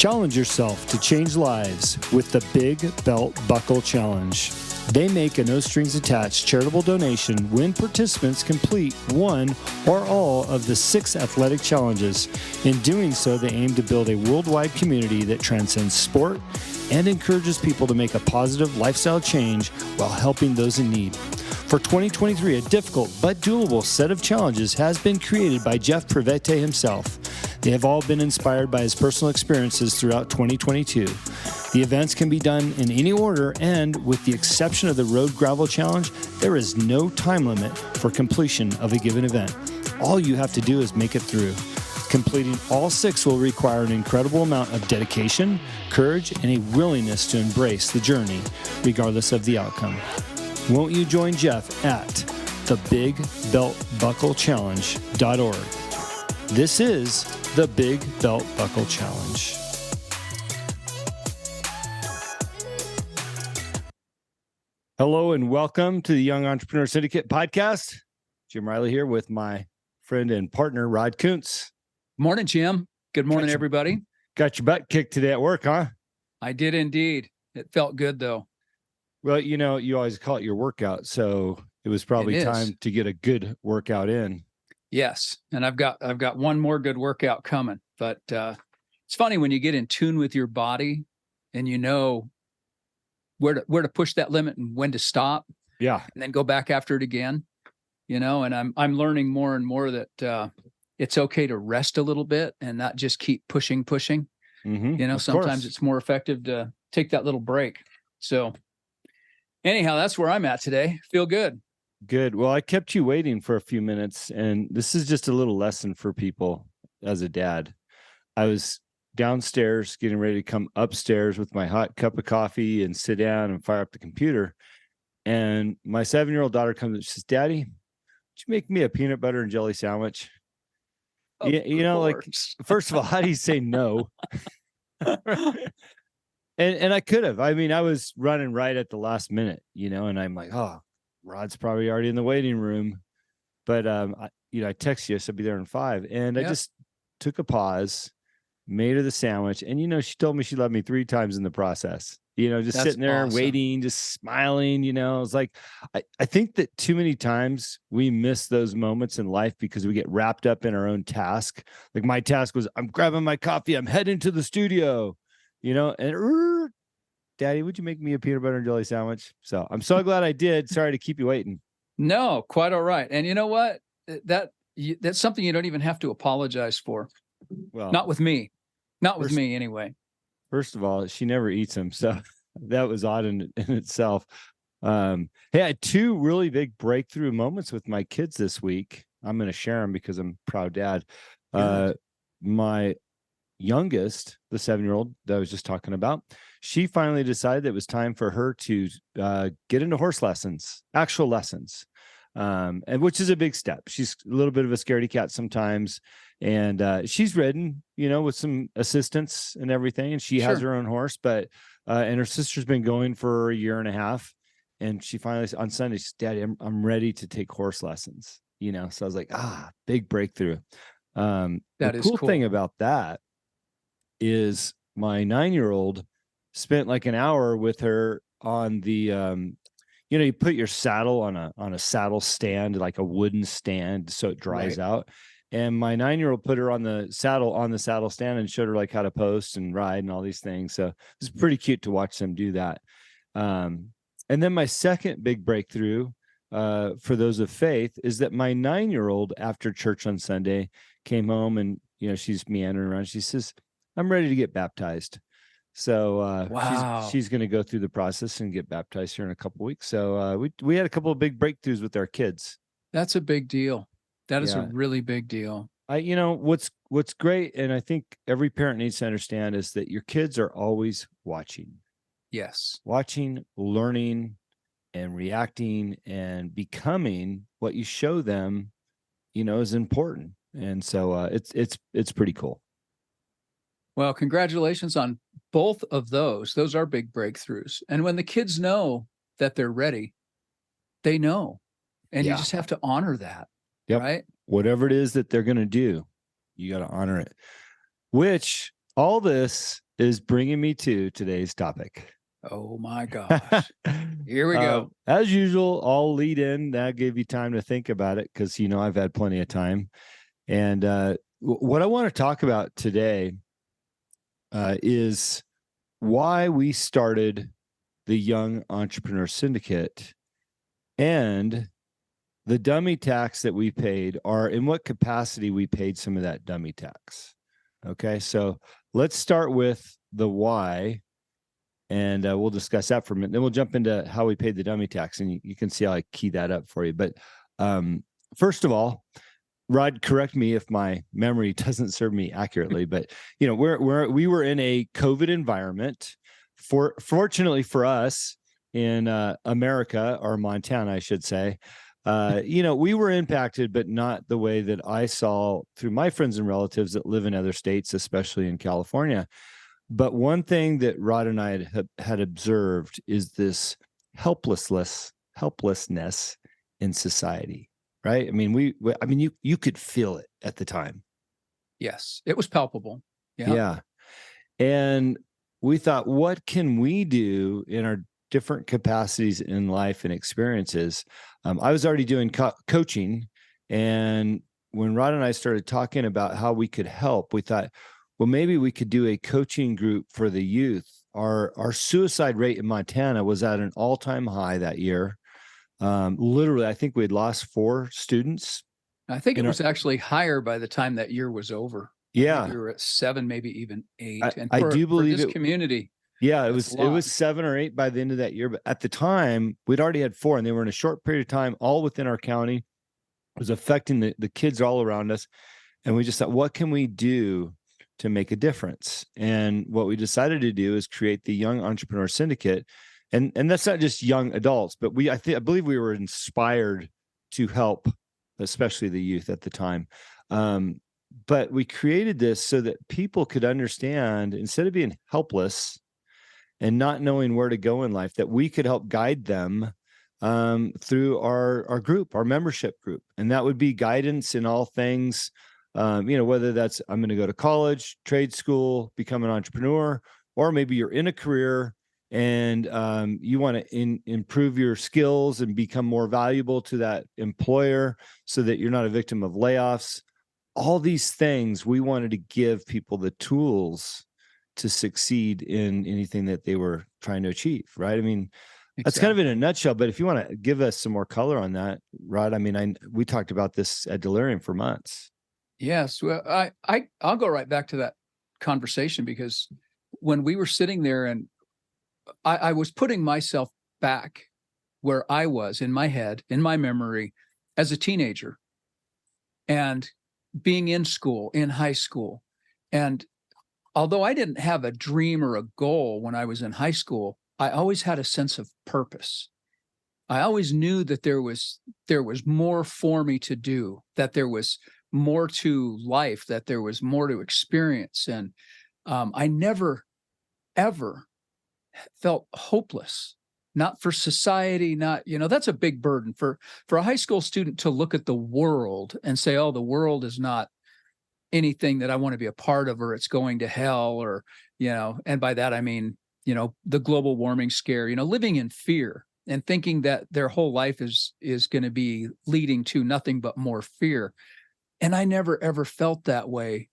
Challenge yourself to change lives with the Big Belt Buckle Challenge. They make a no-strings-attached charitable donation when participants complete one or all of the 6 athletic challenges. In doing so, they aim to build a worldwide community that transcends sport and encourages people to make a positive lifestyle change while helping those in need. For 2023, a difficult but doable set of challenges has been created by Jeff Privete himself. They have all been inspired by his personal experiences throughout 2022. The events can be done in any order, and with the exception of the Road Gravel Challenge, there is no time limit for completion of a given event. All you have to do is make it through. Completing all 6 will require an incredible amount of dedication, courage, and a willingness to embrace the journey, regardless of the outcome. Won't you join Jeff at thebigbeltbucklechallenge.org? This is the Big Belt Buckle Challenge. Hello and welcome to the Young Entrepreneur Syndicate podcast. Jim Riley here with my friend and partner, Rod Kuntz. Morning, Jim. Good morning, everybody. Got your butt kicked today at work, huh? I did indeed. It felt good, though. Well, you know, you always call it your workout, so it was probably time to get a good workout in. Yes, and I've got one more good workout coming. But it's funny when you get in tune with your body and you know where to push that limit and when to stop. Yeah, and then go back after it again. You know, and I'm learning more and more that it's okay to rest a little bit and not just keep pushing. Mm-hmm, you know, sometimes it's more effective to take that little break. So anyhow, that's where I'm at today. Feel good. Good. Well, I kept you waiting for a few minutes, and this is just a little lesson for people as a dad. I was downstairs getting ready to come upstairs with my hot cup of coffee and sit down and fire up the computer. And my 7-year-old daughter comes and she says, "Daddy, would you make me a peanut butter and jelly sandwich?" You know, like, first of all, how do you say no? And I could have. I mean, I was running right at the last minute, you know, and I'm like, oh, Rod's probably already in the waiting room. But, I text you, so I'll be there in 5. And I just took a pause, made her the sandwich. And, you know, she told me she loved me 3 times in the process, you know, just sitting there and waiting, just smiling, you know. It's like, I think that too many times we miss those moments in life because we get wrapped up in our own task. Like my task was, I'm grabbing my coffee, I'm heading to the studio, you know, and Daddy, would you make me a peanut butter and jelly sandwich? So I'm so glad I did. Sorry to keep you waiting. No, quite all right. And you know what? That's something you don't even have to apologize for. Well, not with me. Not with me anyway. First of all, she never eats them. So that was odd in itself. Hey, I had 2 really big breakthrough moments with my kids this week. I'm going to share them because I'm a proud dad. My youngest, the 7-year-old that I was just talking about, she finally decided that it was time for her to get into horse lessons, actual lessons, and which is a big step. She's a little bit of a scaredy cat sometimes, and she's ridden, you know, with some assistance and everything, and she has her own horse, but and her sister's been going for a year and a half, and she finally on Sunday, she said, "Daddy, I'm ready to take horse lessons," you know. So I was like, big breakthrough. The cool thing about that is my 9-year-old spent like an hour with her on the, you know, you put your saddle on a saddle stand, like a wooden stand, so it dries out. And my 9-year-old put her on the saddle stand and showed her like how to post and ride and all these things. So it's pretty cute to watch them do that. And then my second big breakthrough for those of faith is that my 9-year-old after church on Sunday came home and, you know, she's meandering around. She says, "I'm ready to get baptized." So she's going to go through the process and get baptized here in a couple of weeks. So we had a couple of big breakthroughs with our kids. That's a big deal. That is a really big deal. You know, what's great, and I think every parent needs to understand, is that your kids are always watching. Yes. Watching, learning, and reacting and becoming what you show them, you know, is important. And so it's pretty cool. Well, congratulations on both of those. Those are big breakthroughs. And when the kids know that they're ready, they know. And you just have to honor that. Right? Whatever it is that they're going to do, you got to honor it. Which all this is bringing me to today's topic. Oh my gosh. Here we go. As usual, I'll lead in. That gave you time to think about it because, I've had plenty of time. And what I want to talk about today is why we started the Young Entrepreneur Syndicate and the dummy tax that we paid, or in what capacity we paid some of that dummy tax. Okay, so let's start with the why, and we'll discuss that for a minute. Then we'll jump into how we paid the dummy tax, and you can see how I key that up for you. But first of all, Rod, correct me if my memory doesn't serve me accurately, but we were in a COVID environment. Fortunately for us in America, or Montana, I should say, we were impacted, but not the way that I saw through my friends and relatives that live in other states, especially in California. But one thing that Rod and I had observed is this helplessness in society. Right. I mean, you could feel it at the time. Yes, it was palpable. Yeah. And we thought, what can we do in our different capacities in life and experiences? I was already doing coaching. And when Rod and I started talking about how we could help, we thought, well, maybe we could do a coaching group for the youth. Our suicide rate in Montana was at an all-time high that year. Literally, I think we had lost 4 students. I think it was actually higher by the time that year was over. Yeah. We were at 7, maybe even 8. I do believe for this community. Yeah, it was 7 or 8 by the end of that year. But at the time, we'd already had 4, and they were in a short period of time, all within our county. It was affecting the kids all around us. And we just thought, what can we do to make a difference? And what we decided to do is create the Young Entrepreneur Syndicate. And that's not just young adults, but I believe we were inspired to help, especially the youth at the time. But we created this so that people could understand, instead of being helpless and not knowing where to go in life, that we could help guide them through our group, our membership group. And that would be guidance in all things, whether that's I'm going to go to college, trade school, become an entrepreneur, or maybe you're in a career and you want to improve your skills and become more valuable to that employer so that you're not a victim of layoffs. All these things, we wanted to give people the tools to succeed in anything that they were trying to achieve, right? I mean, That's kind of in a nutshell, but if you want to give us some more color on that, Rod, I mean, we talked about this at Delirium for months. Yes. Well, I'll go right back to that conversation, because when we were sitting there and I was putting myself back where I was in my head, in my memory as a teenager, and being in school, in high school. And although I didn't have a dream or a goal when I was in high school, I always had a sense of purpose. I always knew that there was more for me to do, that there was more to life, that there was more to experience. And I never, ever felt hopeless, not for society, not, that's a big burden for a high school student to look at the world and say, oh, the world is not anything that I want to be a part of, or it's going to hell, or, and by that, I mean, the global warming scare, living in fear and thinking that their whole life is going to be leading to nothing but more fear. And I never, ever felt that way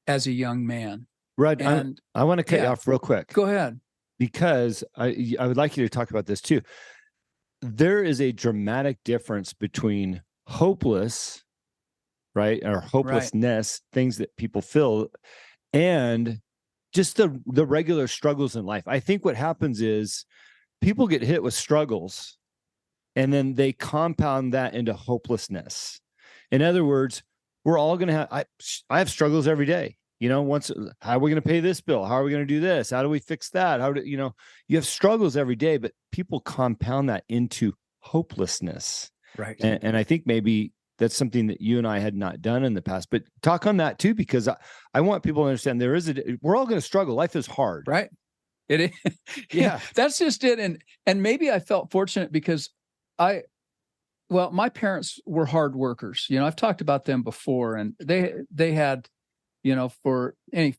as a young man. Right. And I want to cut you off real quick. Go ahead. Because I would like you to talk about this too. There is a dramatic difference between hopeless, right, or hopelessness, things that people feel, and just the regular struggles in life. I think what happens is people get hit with struggles, and then they compound that into hopelessness. In other words, we're all going to have, I have struggles every day. How are we going to pay this bill? How are we going to do this? How do we fix that? You have struggles every day, but people compound that into hopelessness. Right. And I think maybe that's something that you and I had not done in the past, but talk on that too, because I want people to understand we're all going to struggle. Life is hard. Right. It is. Yeah, that's just it. And maybe I felt fortunate because my parents were hard workers. I've talked about them before, and they had, for any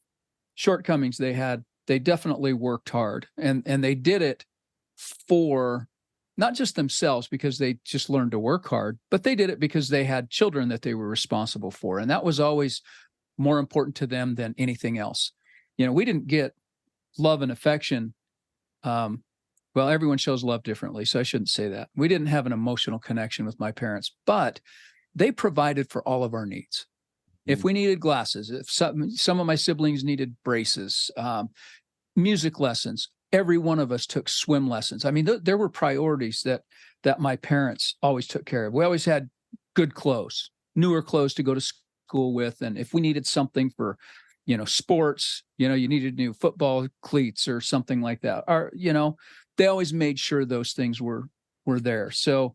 shortcomings, they had they definitely worked hard, and they did it for not just themselves because they just learned to work hard, but they did it because they had children that they were responsible for. And that was always more important to them than anything else. We didn't get love and affection. Well, everyone shows love differently, so I shouldn't say that. We didn't have an emotional connection with my parents, but they provided for all of our needs. If we needed glasses, if some of my siblings needed braces, music lessons, every one of us took swim lessons. I mean, there were priorities that my parents always took care of. We always had good clothes, newer clothes to go to school with. And if we needed something for, sports, you needed new football cleats or something like that. Or, they always made sure those things were there. So,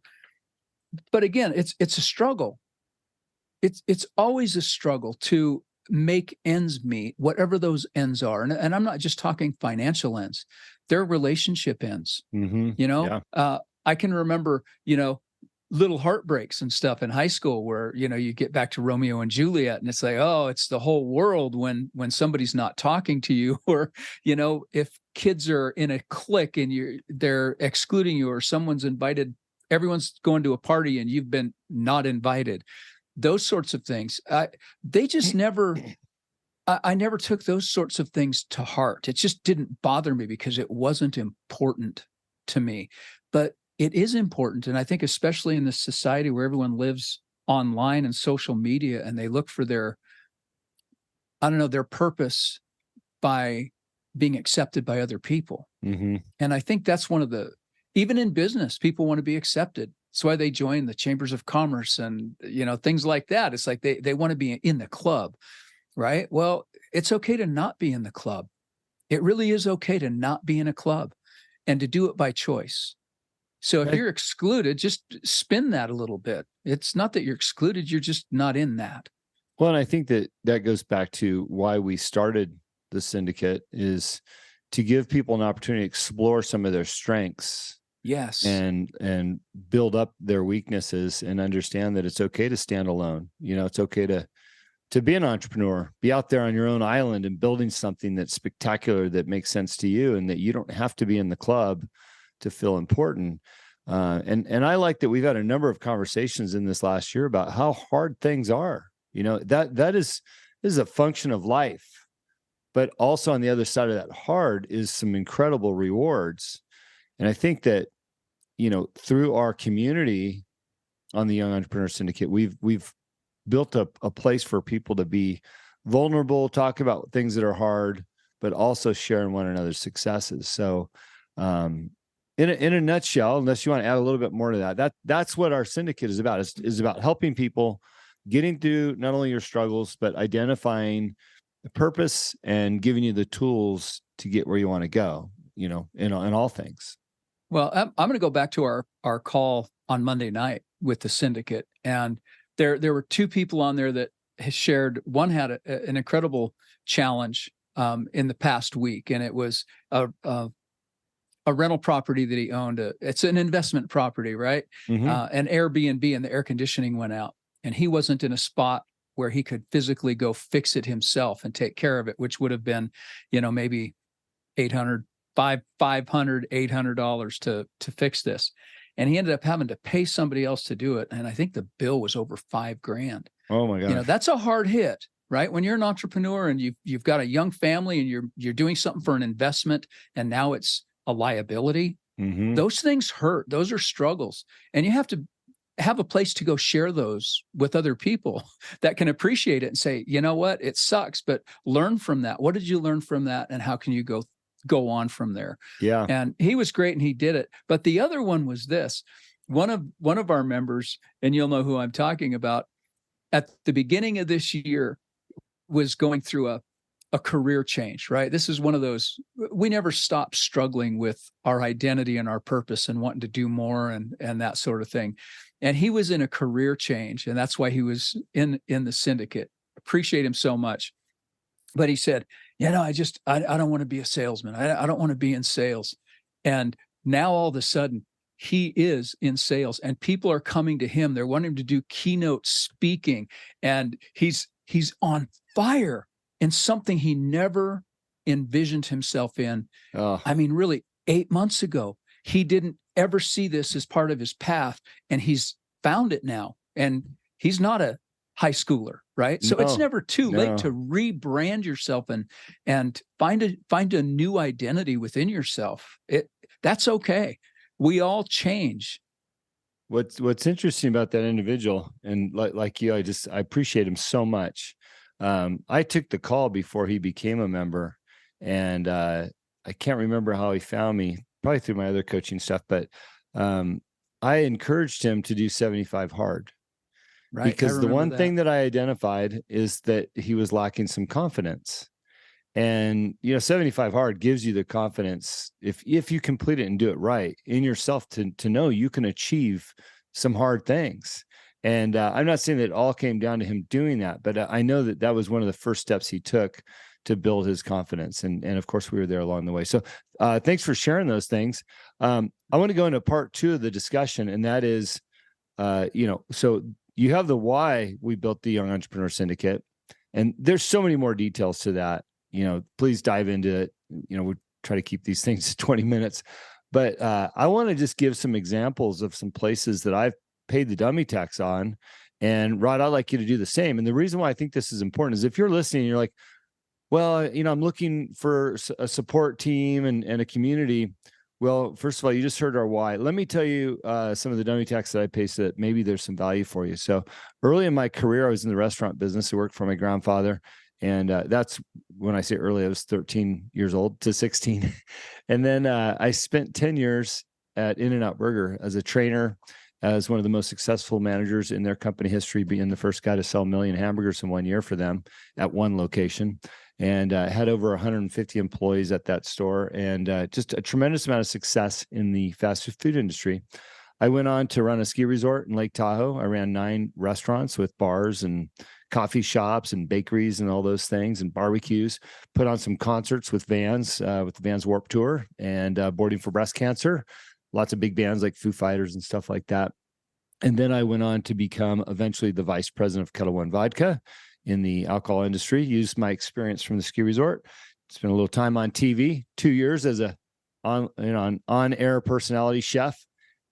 but again, it's a struggle. It's always a struggle to make ends meet, whatever those ends are. And I'm not just talking financial ends, they're relationship ends. Yeah. I can remember, little heartbreaks and stuff in high school where, you get back to Romeo and Juliet and it's like, oh, it's the whole world when somebody's not talking to you, or, if kids are in a clique and they're excluding you, or someone's invited, everyone's going to a party and you've been not invited. Those sorts of things. They just never, I never took those sorts of things to heart. It just didn't bother me because it wasn't important to me. But it is important. And I think especially in this society where everyone lives online and social media, and they look for their purpose by being accepted by other people. And I think that's even in business, people want to be accepted. That's why they join the chambers of commerce and, things like that. It's like they want to be in the club, right? Well, it's okay to not be in the club. It really is okay to not be in a club and to do it by choice. So if you're excluded, just spin that a little bit. It's not that you're excluded, you're just not in that. Well, and I think that goes back to why we started the syndicate, is to give people an opportunity to explore some of their strengths. Yes. And build up their weaknesses and understand that it's okay to stand alone. It's okay to be an entrepreneur, be out there on your own island and building something that's spectacular, that makes sense to you, and that you don't have to be in the club to feel important. And I like that we've had a number of conversations in this last year about how hard things are. That is a function of life, but also on the other side of that hard is some incredible rewards. And I think that, through our community on the Young Entrepreneur Syndicate, we've built up a place for people to be vulnerable, talk about things that are hard, but also sharing one another's successes. So, in a nutshell, unless you want to add a little bit more to that's what our syndicate is about. Is about helping people getting through not only your struggles, but identifying the purpose and giving you the tools to get where you want to go, in all things. Well, I'm going to go back to our call on Monday night with the syndicate. And there were two people on there that has shared. One had an incredible challenge in the past week. And it was a rental property that he owned. It's an investment property, right? An Airbnb, and the air conditioning went out. And he wasn't in a spot where he could physically go fix it himself and take care of it, which would have been, maybe $500, $800 to fix this. And he ended up having to pay somebody else to do it. And I think the bill was over $5,000. Oh my God. That's a hard hit, right? When you're an entrepreneur and you've got a young family and you're doing something for an investment, and now it's a liability. Those things hurt. Those are struggles. And you have to have a place to go share those with other people that can appreciate it and say, you know what, it sucks, but learn from that. What did you learn from that? And how can you go on from there? Yeah. And he was great and he did it. But the other one was this. One of our members, and you'll know who I'm talking about, at the beginning of this year was going through a career change, right? This is one of those, we never stop struggling with our identity and our purpose and wanting to do more and that sort of thing. And he was in a career change, and that's why he was in the syndicate. Appreciate him so much. But he said, I don't want to be a salesman. I don't want to be in sales. And now all of a sudden he is in sales, and people are coming to him. They're wanting him to do keynote speaking, and he's on fire in something he never envisioned himself in. Oh, I mean, really 8 months ago, he didn't ever see this as part of his path, and he's found it now. And he's not a high schooler, right? So it's never too late to rebrand yourself and find a new identity within yourself. That's okay. We all change. What's interesting about that individual, and like you, I appreciate him so much. I took the call before he became a member, and I can't remember how he found me, probably through my other coaching stuff, but I encouraged him to do 75 hard. Right. Because the one thing that I identified is that he was lacking some confidence. And 75 hard gives you the confidence, if you complete it and do it right, in yourself, to know you can achieve some hard things. And I'm not saying that it all came down to him doing that, but I know that was one of the first steps he took to build his confidence. And of course, we were there along the way. So thanks for sharing those things. I want to go into part 2 of the discussion, and that is, so you have the why we built the Young Entrepreneur Syndicate, and there's so many more details to that. Please dive into it. We try to keep these things 20 minutes, but I want to just give some examples of some places that I've paid the dummy tax on. And Rod, I'd like you to do the same. And the reason why I think this is important is if you're listening, you're like, well, I'm looking for a support team and a community. Well, first of all, you just heard our why. Let me tell you some of the dummy tax that I pay, so that maybe there's some value for you. So early in my career, I was in the restaurant business. I worked for my grandfather. And that's when I say early, I was 13 years old to 16. And then I spent 10 years at In-N-Out Burger as a trainer, as one of the most successful managers in their company history, being the first guy to sell 1 million hamburgers in 1 year for them at one location. And had over 150 employees at that store, and just a tremendous amount of success in the fast food industry. I went on to run a ski resort in Lake Tahoe. I ran 9 restaurants with bars and coffee shops and bakeries and all those things, and barbecues. Put on some concerts with Vans, with the Vans Warped Tour, and Boarding for Breast Cancer. Lots of big bands like Foo Fighters and stuff like that. And then I went on to become eventually the vice president of Kettle One Vodka in the alcohol industry. Used my experience from the ski resort. Spent a little time on TV, 2 years as an on-air personality chef.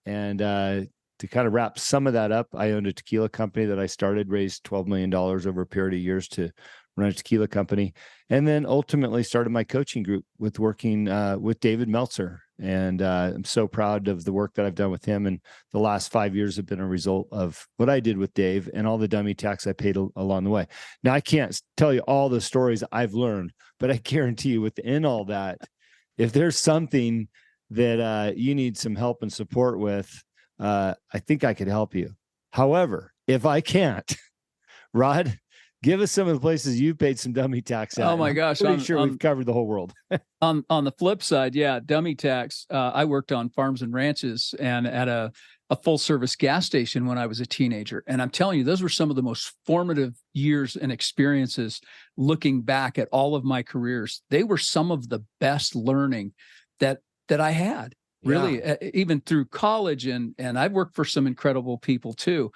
And to kind of wrap some of that up, I owned a tequila company that I started, raised $12 million over a period of years to run a tequila company. And then ultimately started my coaching group with working with David Meltzer. And I'm so proud of the work that I've done with him. And the last 5 years have been a result of what I did with Dave and all the dummy tax I paid along the way. Now, I can't tell you all the stories I've learned, but I guarantee you within all that, if there's something that you need some help and support with, I think I could help you. However, if I can't, Rod, give us some of the places you've paid some dummy tax at. Oh my gosh. I'm sure we've covered the whole world. On the flip side, yeah, dummy tax. I worked on farms and ranches and at a full service gas station when I was a teenager. And I'm telling you, those were some of the most formative years and experiences looking back at all of my careers. They were some of the best learning that I had, really, even through college. And I've worked for some incredible people too.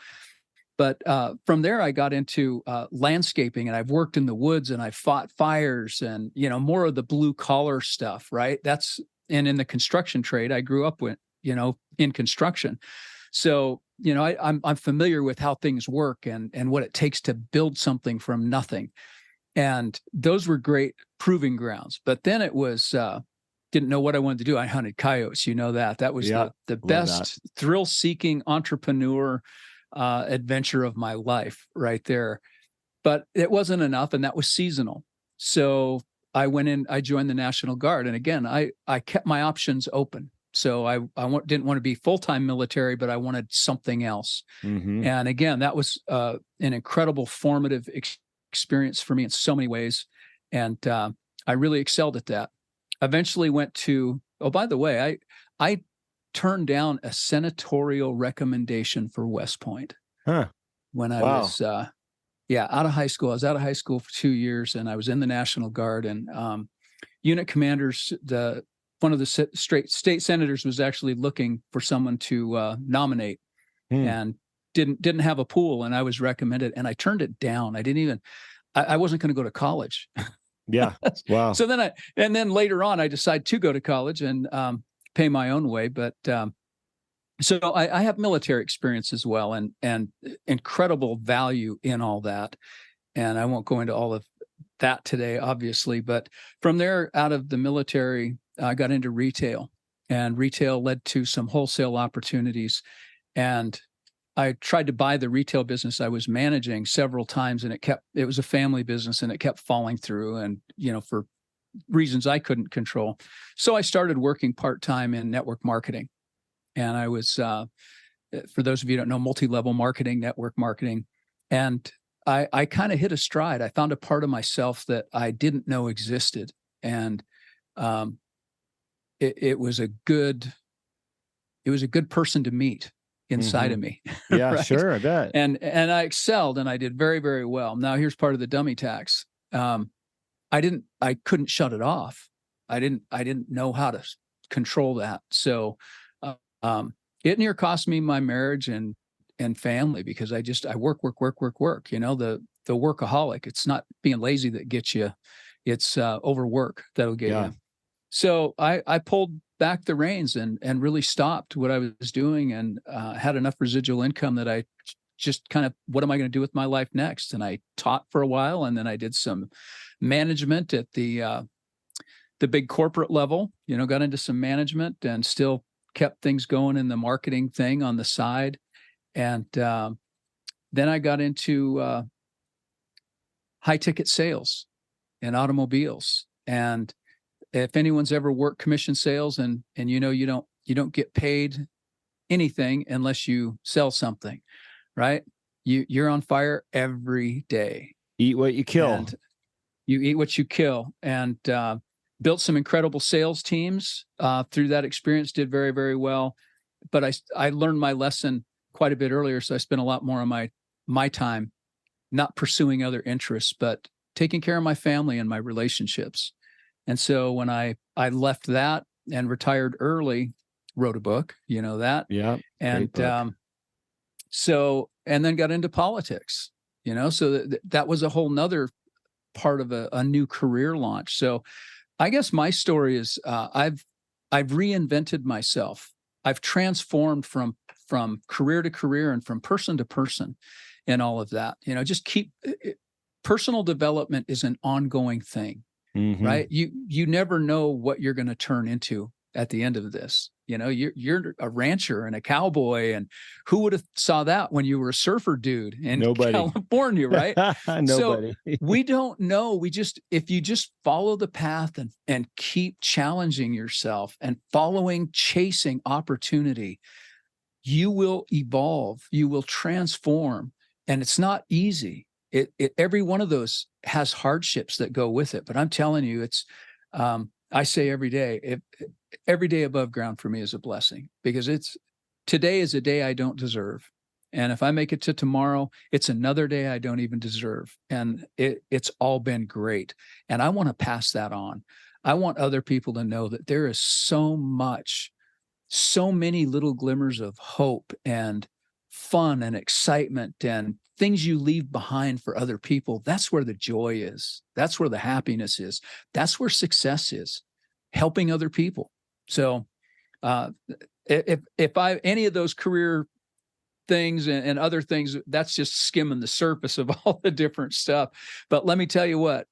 But from there, I got into landscaping, and I've worked in the woods, and I've fought fires, and more of the blue collar stuff, right? And in the construction trade, I grew up with, in construction. So, I'm familiar with how things work and what it takes to build something from nothing. And those were great proving grounds. But then it was didn't know what I wanted to do. I hunted coyotes, that. That was the best thrill-seeking entrepreneur adventure of my life right there. But it wasn't enough, and that was seasonal. So I went in, I joined the National Guard. And again, I kept my options open. So I didn't want to be full-time military, but I wanted something else. Mm-hmm. And again, that was an incredible formative experience for me in so many ways. And I really excelled at that. Eventually went to, by the way, I turned down a senatorial recommendation for West Point when I was out of high school. I was out of high school for 2 years, and I was in the National Guard. And unit commanders, one of the state senators was actually looking for someone to nominate, and didn't have a pool, and I was recommended, and I turned it down. I wasn't going to go to college. Yeah. Wow. So then later on, I decided to go to college and pay my own way. But so I have military experience as well, and incredible value in all that. And I won't go into all of that today, obviously. But from there, out of the military, I got into retail, and retail led to some wholesale opportunities. And I tried to buy the retail business I was managing several times, and it was a family business, and it kept falling through, and, for reasons I couldn't control. So I started working part-time in network marketing. And I was, for those of you who don't know, multi-level marketing, network marketing. And I kind of hit a stride. I found a part of myself that I didn't know existed. And it was a good person to meet inside of me. Yeah, right? sure. I bet. And I excelled, and I did very, very well. Now here's part of the dummy tax. I couldn't shut it off. I didn't know how to control that. So it near cost me my marriage and family, because I work. The workaholic. It's not being lazy that gets you. It's overwork that'll get you. So I pulled back the reins and really stopped what I was doing, and had enough residual income that I just kind of, what am I going to do with my life next? And I taught for a while, and then I did some management at the big corporate level, got into some management and still kept things going in the marketing thing on the side. And then I got into high ticket sales and automobiles. And if anyone's ever worked commission sales, and you don't get paid anything unless you sell something, right? You're on fire every day. Eat what you kill. And you eat what you kill. And built some incredible sales teams through that experience, did very, very well. But I learned my lesson quite a bit earlier. So I spent a lot more on my time, not pursuing other interests, but taking care of my family and my relationships. And so when I left that and retired early, wrote a book, that. Yeah. And and then got into politics, so that was a whole nother part of a new career launch. So I guess my story is I've reinvented myself. I've transformed from career to career and from person to person and all of that. Personal development is an ongoing thing, right? You never know what you're going to turn into at the end of this. You're a rancher and a cowboy, and who would have saw that when you were a surfer dude in California, right? Nobody. So we don't know. If you just follow the path and keep challenging yourself and chasing opportunity, you will evolve, you will transform. And it's not easy. Every one of those has hardships that go with it. But I'm telling you, it's, I say every day, every day above ground for me is a blessing, because today is a day I don't deserve. And if I make it to tomorrow, it's another day I don't even deserve. And it's all been great. And I want to pass that on. I want other people to know that there is so many little glimmers of hope and fun and excitement and things you leave behind for other people. That's where the joy is. That's where the happiness is. That's where success is, helping other people. So if any of those career things and other things, that's just skimming the surface of all the different stuff. But let me tell you what,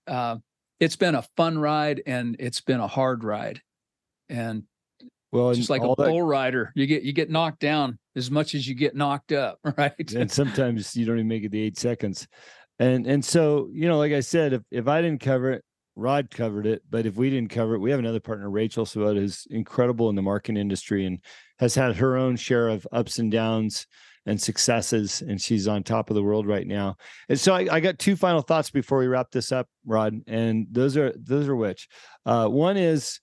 it's been a fun ride, and it's been a hard ride. And just like a bull rider, you get knocked down as much as you get knocked up, right? And sometimes you don't even make it the 8 seconds. And so, like I said, if I didn't cover it, Rod covered it. But if we didn't cover it, we have another partner, Rachel Sawada, who's incredible in the marketing industry and has had her own share of ups and downs and successes. And she's on top of the world right now. And so I got two final thoughts before we wrap this up, Rod. And those are which? One is,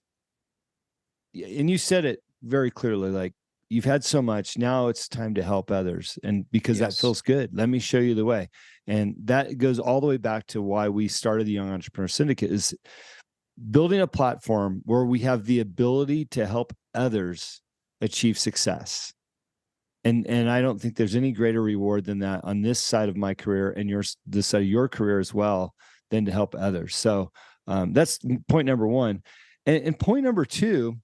and you said it very clearly, like, you've had so much, now it's time to help others. And because that feels good, let me show you the way. And that goes all the way back to why we started the Young Entrepreneur Syndicate, is building a platform where we have the ability to help others achieve success. And I don't think there's any greater reward than that on this side of my career, and this side of your career as well, than to help others. So That's point number one. And point number two,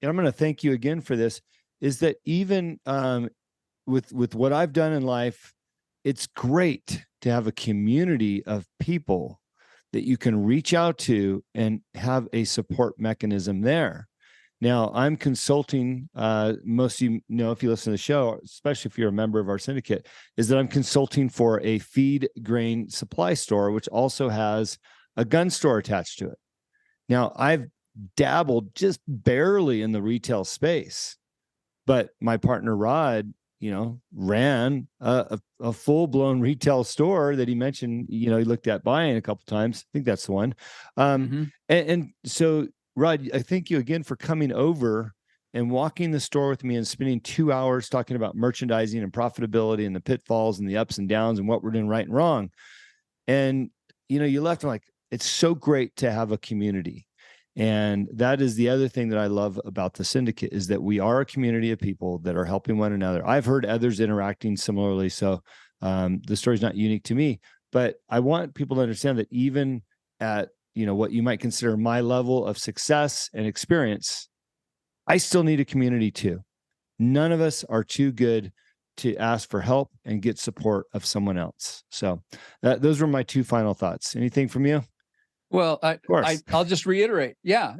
and I'm going to thank you again for this, is that even with what I've done in life, it's great to have a community of people that you can reach out to and have a support mechanism there. Now, I'm consulting, most of you know, if you listen to the show, especially if you're a member of our syndicate, is that I'm consulting for a feed grain supply store, which also has a gun store attached to it. Now, I've dabbled just barely in the retail space, but my partner, Rod, ran a full-blown retail store that he mentioned, he looked at buying a couple times. I think that's the one. And so, Rod, I thank you again for coming over and walking the store with me and spending 2 hours talking about merchandising and profitability and the pitfalls and the ups and downs and what we're doing right and wrong. And, you left like, it's so great to have a community. And that is the other thing that I love about the syndicate, is that we are a community of people that are helping one another. I've heard others interacting similarly. So the story's not unique to me, but I want people to understand that even at, what you might consider my level of success and experience, I still need a community too. None of us are too good to ask for help and get support of someone else. So those were my two final thoughts. Anything from you? Well, I'll just reiterate. Yeah,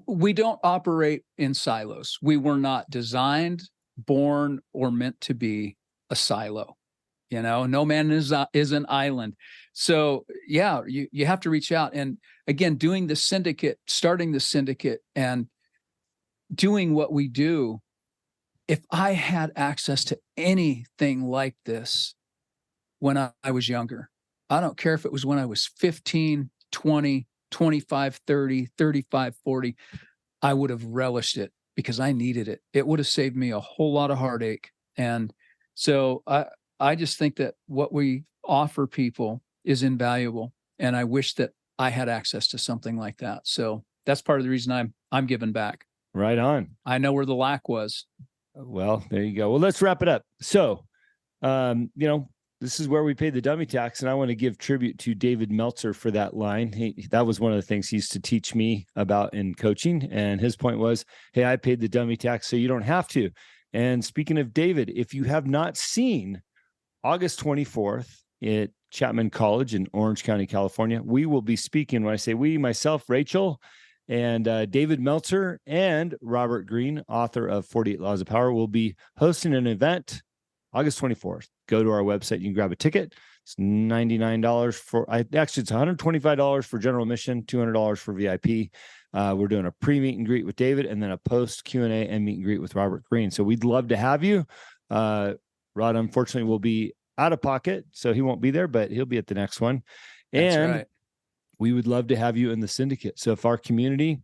we don't operate in silos. We were not designed, born, or meant to be a silo. No man is an island. So yeah, you have to reach out. And again, starting the syndicate and doing what we do. If I had access to anything like this when I was younger, I don't care if it was when I was 15, 20, 25, 30, 35, 40, I would have relished it because I needed it. It would have saved me a whole lot of heartache. And so I just think that what we offer people is invaluable. And I wish that I had access to something like that. So that's part of the reason I'm giving back. Right on. I know where the lack was. Well, there you go. Well, let's wrap it up. So, this is where we pay the dummy tax. And I want to give tribute to David Meltzer for that line. That was one of the things he used to teach me about in coaching. And his point was, hey, I paid the dummy tax, so you don't have to. And speaking of David, if you have not seen August 24th at Chapman College in Orange County, California, we will be speaking. When I say we, myself, Rachel, and David Meltzer and Robert Greene, author of 48 Laws of Power, will be hosting an event August 24th. Go to our website. You can grab a ticket. It's $99 it's $125 for general admission, $200 for VIP. We're doing a pre-meet and greet with David and then a post Q&A and meet and greet with Robert Greene. So we'd love to have you. Rod, unfortunately, will be out of pocket, so he won't be there, but he'll be at the next one. That's and right. We would love to have you in the syndicate. So if our community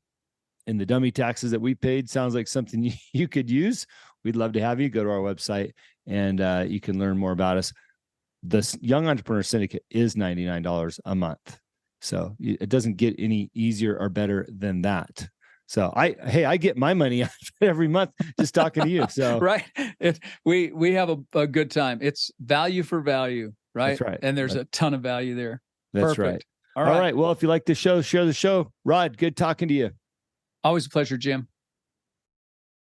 and the dummy taxes that we paid sounds like something you could use, we'd love to have you. Go to our website and you can learn more about us. The Young Entrepreneur Syndicate is $99 a month. So it doesn't get any easier or better than that. So I get my money out every month just talking to you. So right. We have a good time. It's value for value, right? That's right. And there's a ton of value there. That's Perfect. right. All right. Well, if you like the show, share the show. Rod, good talking to you. Always a pleasure, Jim.